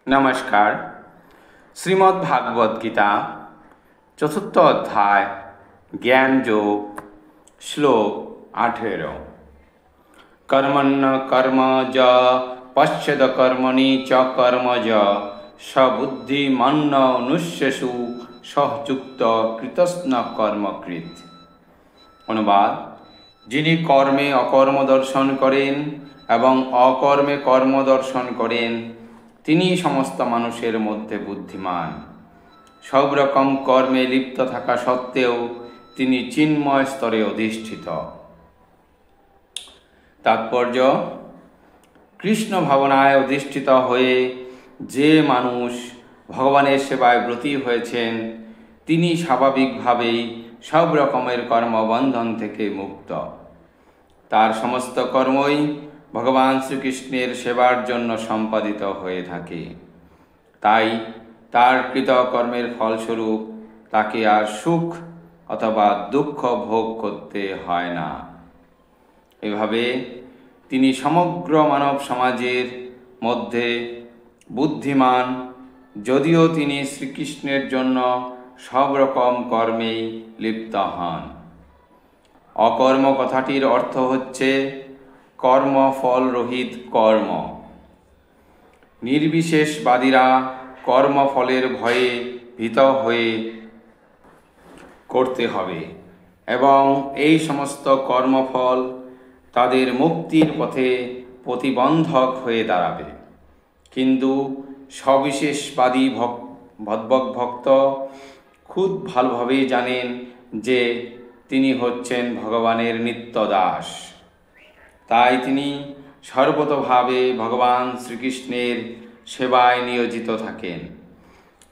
नमस्कार। श्रीमद् भागवत गीता चतुर्थ अध्याय ज्ञान योग श्लोक 18। कर्मण्य कर्मज पश्यद कर्मणि च कर्मज सबुद्धिमन्नुष्यसु सहयुक्त कृतस्न कर्मकृत। অনুবাদ, যিনি কর্মে অকর্ম দর্শন করেন এবং অকর্মে কর্ম দর্শন করেন তিনি সমস্ত মানুষের মধ্যে বুদ্ধিমান। সব রকম কর্মে লিপ্ত থাকা সত্ত্বেও তিনি চিন্ময় স্তরে অধিষ্ঠিত। তাৎপর্য: কৃষ্ণ ভাবনায় অধিষ্ঠিত হয়ে যে মানুষ ভগবানের সেবায় ব্রতী হয়েছেন তিনি স্বাভাবিকভাবেই সব রকমের কর্মবন্ধন থেকে মুক্ত। তার সমস্ত কর্মই ভগবান শ্রীকৃষ্ণের সেবার জন্য সম্পাদিত হয়ে থাকে। তাই তার কৃত কর্মের ফলস্বরূপ তাকে আর সুখ অথবা দুঃখ ভোগ করতে হয় না। এভাবে তিনি সমগ্র মানব সমাজের মধ্যে বুদ্ধিমান, যদিও তিনি শ্রীকৃষ্ণের জন্য সব রকম কর্মেই লিপ্ত হন। অকর্ম কথাটির অর্থ হচ্ছে কর্মফল রহিত কর্ম। নির্বিশেষবাদীরা কর্মফলের ভয়ে ভীত হয়ে করতে হবে এবং এই সমস্ত কর্মফল তাদের মুক্তির পথে প্রতিবন্ধক হয়ে দাঁড়াবে। কিন্তু সবিশেষবাদী ভক্ত খুব ভালোভাবেই জানেন যে তিনি হচ্ছেন ভগবানের নিত্য দাস। তাই তিনি সর্বতোভাবে ভগবান শ্রীকৃষ্ণের সেবায় নিয়োজিত থাকেন।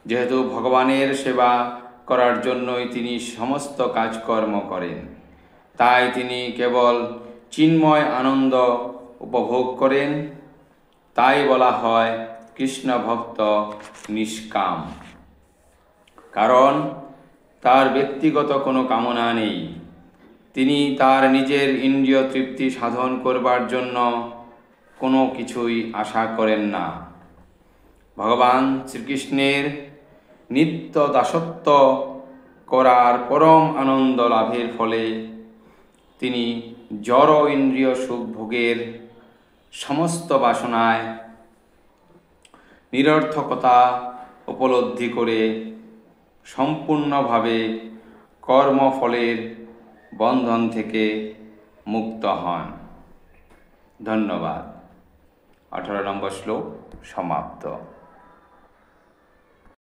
যেহেতু ভগবানের সেবা করার জন্যই তিনি সমস্ত কাজকর্ম করেন, তাই তিনি কেবল চিন্ময় আনন্দ উপভোগ করেন। তাই বলা হয় কৃষ্ণ ভক্ত নিষ্কাম, কারণ তার ব্যক্তিগত কোনো কামনা নেই। তিনি তার নিজের ইন্দ্রিয় তৃপ্তি সাধন করবার জন্য কোনো কিছুই আশা করেন না। ভগবান শ্রীকৃষ্ণের নিত্য দাসত্ব করার পরম আনন্দ লাভের ফলে তিনি জড় ইন্দ্রিয় সুখ ভোগের সমস্ত বাসনায় নিরর্থকতা উপলব্ধি করে সম্পূর্ণভাবে কর্মফলের বন্ধন থেকে মুক্ত হন। ধন্যবাদ। 18 নম্বর শ্লোক সমাপ্ত।